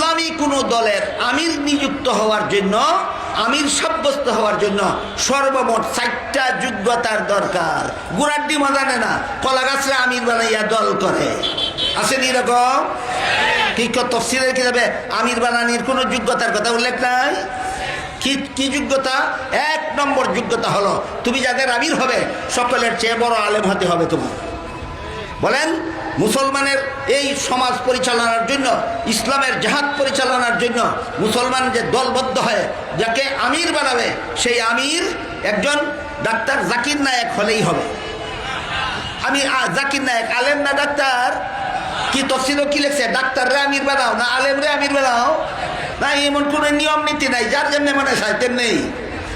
ইসলামী কোনো দলের আমির নিযুক্ত হওয়ার জন্য, আমির সাব্যস্ত হওয়ার জন্য সর্বমোট 4টা যোগ্যতার দরকার। গুড়াড্ডি জানে না, কলা গাছরা আমির বানাইয়া দল করে, আসেন এরকম? কি তফসিলের কিতাবে আমির বানানির কোনো যোগ্যতার কথা উল্লেখ নাই। কি যোগ্যতা? 1 নম্বর যোগ্যতা হলো তুমি যাদের আমির হবে সকলের চেয়ে বড় আলেম হতে হবে তোমার। বলেন, মুসলমানের এই সমাজ পরিচালনার জন্য, ইসলামের জাহাদ পরিচালনার জন্য মুসলমান যে দলবদ্ধ হয় যাকে আমির বানাবে, সেই আমির একজন ডাক্তার জাকির নায়েক হলেই হবে। আমি জাকির নায়েক আলেম না ডাক্তার? কি তফসিলও কি লেখছে? ডাক্তাররে আমির বানাও না আলেমরে আমির বানাও? না, এমন কোনো নিয়ম নীতি নাই, যার যেমনি মনে হয় তেমনি।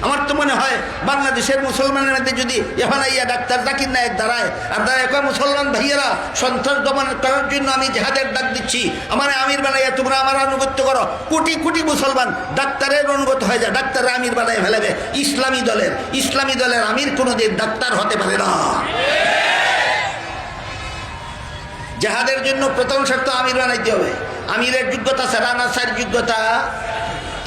আমার তো মনে হয় বাংলাদেশের মুসলমানের মধ্যে যদি এখন ইয়া ডাক্তার জাকির নায়েক দাঁড়ায় আর দাঁড়ায় কয়, মুসলমান ভাইয়েরা সন্ত্রাস দমন করার জন্য আমি জেহাদের ডাক দিচ্ছি, আমার আমির বানাইয়া তোমরা আমার আনুগত্য করো, কোটি কোটি মুসলমান ডাক্তারের অনুগত হয়ে যায়, ডাক্তারের আমির বানাই ফেলেবে। ইসলামী দলের আমির কোনোদিন ডাক্তার হতে পারে না। জেহাদের জন্য প্রথম শর্ত আমির বানাইতে হবে। আমিরের যোগ্যতা ছাড়া না 4 যোগ্যতা,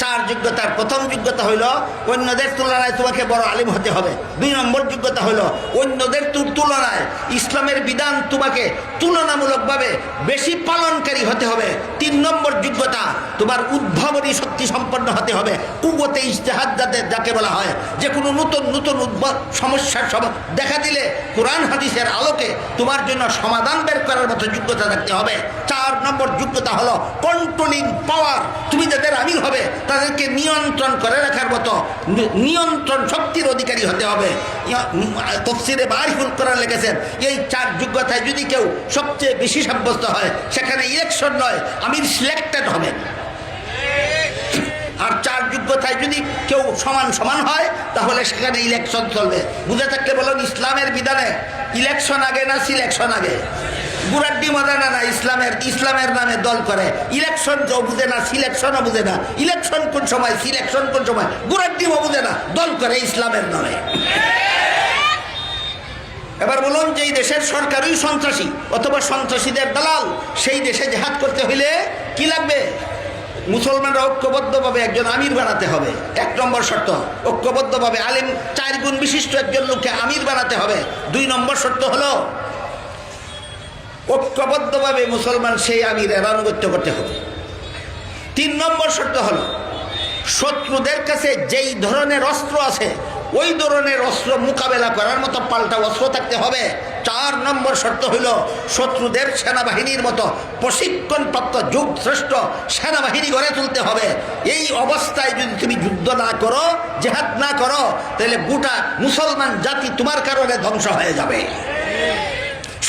4 যোগ্যতার প্রথম যোগ্যতা হইল অন্যদের তুলনায় তোমাকে বড় আলিম হতে হবে। 2 নম্বর যোগ্যতা হইল অন্যদের তুলনায় ইসলামের বিধান তোমাকে তুলনামূলকভাবে বেশি পালনকারী হতে হবে। 3 নম্বর যোগ্যতা, তোমার উদ্ভাবনী শক্তি সম্পন্ন হতে হবে। কুওয়াতে ইজতিহাদ যাকে বলা হয়, যে কোনো নতুন সমস্যার দেখা দিলে কোরআন হাদিসের আলোকে তোমার জন্য সমাধান বের করার মতো যোগ্যতা থাকতে হবে। 4 নম্বর যোগ্যতা হলো কন্ট্রোলিং পাওয়ার। তুমি যাদের আমির হবে তাদেরকে নিয়ন্ত্রণ করে রাখার মতো নিয়ন্ত্রণ শক্তির অধিকারী হতে হবে। তাফসীরে মারিফুল কোরআন লিখেছেন, এই 4 যোগ্যতায় যদি কেউ সবচেয়ে বেশি সাব্যস্ত হয়, সেখানে ইলেকশন নয়, আমির সিলেক্টেড হবে। আর 4 যোগ্যতায় যদি কেউ সমান হয় তাহলে সেখানে ইলেকশন চলবে। বুঝে থাকলে বলুন, ইসলামের বিধানে ইলেকশন আগে না সিলেকশন আগে? গুড়াড্ডি মাদানা না ইসলামের নামে দল করে, ইলেকশন বুঝে না, সিলেকশনও বুঝে না। ইলেকশন কোন সময়, সিলেকশন কোন সময়, গুড়াড্ডিও বুঝে না, দল করে ইসলামের নামে। এবার বলুন, যে এই দেশের সরকারই সন্ত্রাসী অথবা সন্ত্রাসীদের দালাল, সেই দেশে জেহাদ করতে হইলে কি লাগবে? মুসলমানরা ঐক্যবদ্ধভাবে একজন আমির বানাতে হবে। 1 নম্বর শর্ত, ঐক্যবদ্ধভাবে আলিম 4 গুণ বিশিষ্ট একজন লোককে আমির বানাতে হবে। 2 নম্বর শর্ত হলো ঐক্যবদ্ধভাবে মুসলমান সেই আমিরের আনুগত্য করতে হবে। 3 নম্বর শর্ত হলো শত্রুদের কাছে যেই ধরনের অস্ত্র আছে ওই ধরনের অস্ত্র মোকাবেলা করার মতো পাল্টা অস্ত্র থাকতে হবে। 4 নম্বর শর্ত হইল শত্রুদের সেনাবাহিনীর মতো প্রশিক্ষণপ্রাপ্ত যুগশ্রেষ্ঠ সেনাবাহিনী গড়ে তুলতে হবে। এই অবস্থায় যদি তুমি যুদ্ধ না করো, জেহাদ না করো, তাহলে গোটা মুসলমান জাতি তোমার কারণে ধ্বংস হয়ে যাবে।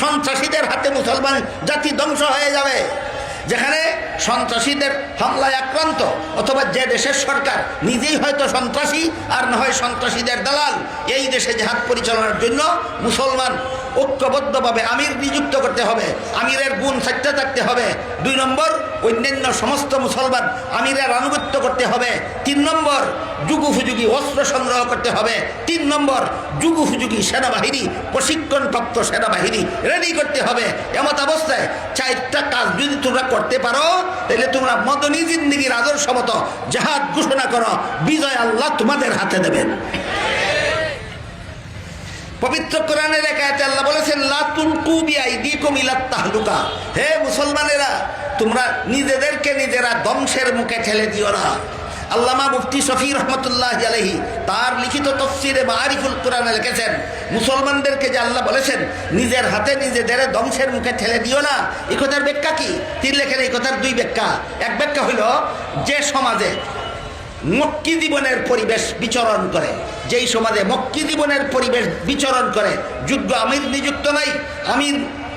সন্ত্রাসীদের হাতে মুসলমান জাতি ধ্বংস হয়ে যাবে। যেখানে সন্ত্রাসীদের হামলায় আক্রান্ত অথবা যে দেশের সরকার নিজেই হয়তো সন্ত্রাসী আর না হয় সন্ত্রাসীদের দালাল, এই দেশে জেহাদ পরিচালনার জন্য মুসলমান ঐক্যবদ্ধভাবে আমির নিযুক্ত করতে হবে। আমিরের গুণ 4টা থাকতে হবে। 2 নম্বর, অন্যান্য সমস্ত মুসলমান আমিরের আনুগত্য করতে হবে। 3 নম্বর, যুগোপযোগী অস্ত্র সংগ্রহ করতে হবে। 3 নম্বর, যুগোপযোগী সেনাবাহিনী, প্রশিক্ষণপ্রাপ্ত সেনাবাহিনী রেডি করতে হবে। এমত অবস্থায় 4টা কাজ যদি তোমরা করতে পারো, তাহলে তোমরা মদনী জিন্দেগীর আদর্শ মতো জেহাদ ঘোষণা করো, বিজয় আল্লাহ তোমাদের হাতে দেবেন। পবিত্র কোরআনের এক আয়াতে আল্লাহ বলেছেন, লা তুলকু বিআইদিকুম ইলাত তাহলুকা। হে মুসলমানেরা, তোমরা নিজেদেরকে নিজেরা ধ্বংসের মুখে ঠেলে দিও না। আল্লামা মুফতি শফি রহমতুল্লাহি আলাইহি তার লিখিত তাফসীরে মারিফুল কোরআনে লিখেছেন, মুসলমানদেরকে যে আল্লাহ বলেছেন নিজের হাতে নিজেদের ধ্বংসের মুখে ঠেলে দিও না, এই কথার ব্যাখ্যা কি? তিনি লেখেন এই কথার 2 ব্যাখ্যা। এক ব্যাখ্যা হইল, যে সমাজে মক্কি জীবনের পরিবেশ বিচরণ করে, যেই সমাজে মক্কি জীবনের পরিবেশ বিচরণ করে, যোগ্য আমির নিযুক্ত নাই,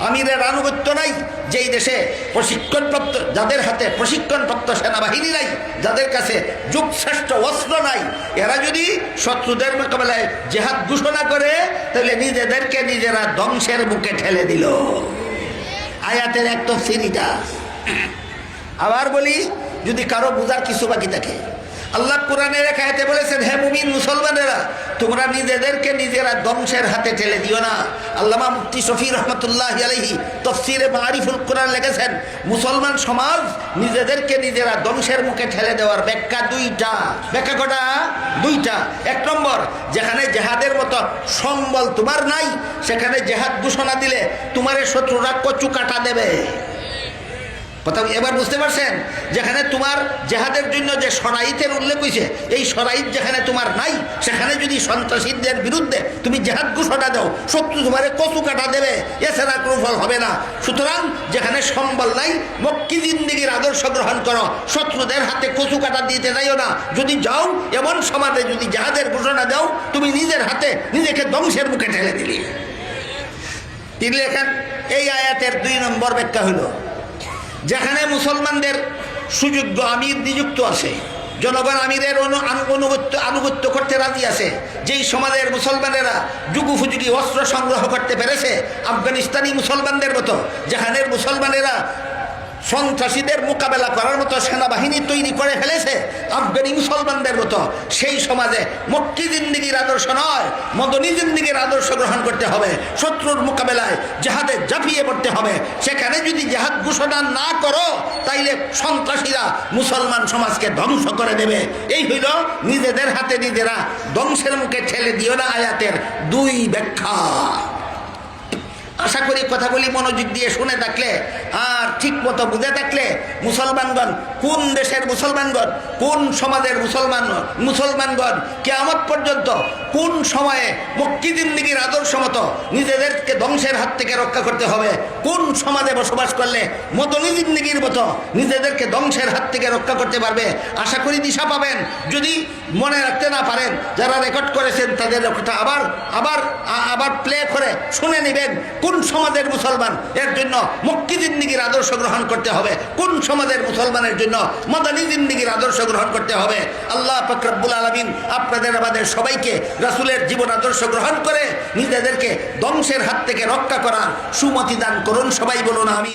আমিরের আনুগত্য নাই, যেই দেশে প্রশিক্ষণপ্রাপ্ত, যাদের হাতে প্রশিক্ষণপ্রাপ্ত সেনাবাহিনী নাই, যাদের কাছে যুগশ্রেষ্ঠ অস্ত্র নাই, এরা যদি শত্রুদের মোকাবেলায় জেহাদ ঘোষণা করে, তাহলে নিজেদেরকে নিজেরা ধ্বংসের মুখে ঠেলে দিল। আয়াতের এক তাফসীর এটা। আবার বলি, যদি কারো বুঝার কিছু বাকি থাকে, আল্লাহ কোরআনের এক আয়াতে বলেছেন, হে মুমিন মুসলমানেরা, তোমরা নিজেদেরকে নিজেরা ধ্বংসের হাতে ঠেলে দিও না। আল্লামা মুফতি শফি রহমতুল্লাহি আলাইহি তাফসীরে মারিফুল কোরআন লিখেছেন, মুসলমান সমাজ নিজেদেরকে নিজেরা ধ্বংসের মুখে ঠেলে দেওয়ার ব্যাখ্যা দুইটা। ব্যাখ্যা কটা? দুইটা। এক নম্বর, যেখানে জেহাদের মতো সম্বল তোমার নাই, সেখানে জেহাদ ঘোষণা দিলে তোমারে শত্রুরা কচু কাটা দেবে। কথা এবার বুঝতে পারছেন? যেখানে তোমার জেহাদের জন্য যে সরাইতের উল্লেখ হয়েছে, এই সরাইত যেখানে তোমার নাই, সেখানে যদি সন্ত্রাসীদের বিরুদ্ধে তুমি জেহাদ ঘোষণা দাও, শত্রু তোমারে কচু কাটা দেবে, এছাড়া কোনো ফল হবে না। সুতরাং যেখানে সম্বল নাই, মক্কি জিন্দিগির আদর্শ গ্রহণ করো, শত্রুদের হাতে কচু কাটা দিতে যাইও না। যদি যাও, এমন সমাজে যদি জেহাদের ঘোষণা দাও, তুমি নিজের হাতে নিজেকে ধ্বংসের মুখে ঠেলে দিলি। তিনি লেখেন, এই আয়াতের 2 নম্বর ব্যাখ্যা হইল, যেখানে মুসলমানদের সুযোগ্য আমির নিযুক্ত আছে, জনগণ আমিরের আনুগত্য করতে রাজি আছে, যেই সমাজের মুসলমানেরা যুগোপযোগী অস্ত্র সংগ্রহ করতে পেরেছে, আফগানিস্তানি মুসলমানদের মতো, যেখানে মুসলমানেরা সন্ত্রাসীদের মোকাবেলা করার মতো সেনাবাহিনী তৈরি করে ফেলেছে, আফগানি মুসলমানদের মতো, সেই সমাজে মক্কি জিন্দিগির আদর্শ নয়, মদনী জিন্দিগির আদর্শ গ্রহণ করতে হবে। শত্রুর মোকাবেলায় জেহাদে ঝাঁপিয়ে পড়তে হবে। সেখানে যদি জেহাদ ঘোষণা না করো, তাইলে সন্ত্রাসীরা মুসলমান সমাজকে ধ্বংস করে দেবে। এই হইল নিজেদের হাতে নিজেরা ধ্বংসের মুখে ঠেলে দিও না আয়াতের 2 ব্যাখ্যা। আশা করি কথাগুলি মনোযোগ দিয়ে শুনে থাকলে আর ঠিক মতো বুঝে থাকলে, মুসলমানগণ, কোন দেশের মুসলমানগণ, কোন সমাজের মুসলমানগণ কিয়ামত পর্যন্ত কোন সময়ে মক্কি জিন্দিগির আদর্শ মতো নিজেদেরকে ধ্বংসের হাত থেকে রক্ষা করতে হবে, কোন সমাজে বসবাস করলে মদনী জিন্দিগির মতো নিজেদেরকে ধ্বংসের হাত থেকে রক্ষা করতে পারবে, আশা করি দিশা পাবেন। যদি মনে রাখতে না পারেন, যারা রেকর্ড করেছেন তাদের কথা আবার প্লে করে শুনে নেবেন। কোন সমাজের মুসলমান এর জন্য মক্কি জিন্দিগির আদর্শ গ্রহণ করতে হবে, কোন সমাজের মুসলমানের জন্য মদনী জিন্দিগির আদর্শ গ্রহণ করতে হবে। আল্লাহ পাক রব্বুল আলামিন আপনাদের আমাদের সবাইকে রাসূলের জীবন আদর্শ গ্রহণ করে নিজেদেরকে ধ্বংসের হাত থেকে রক্ষা করার সুমতি দান করুন। সবাই বলুন আমিন।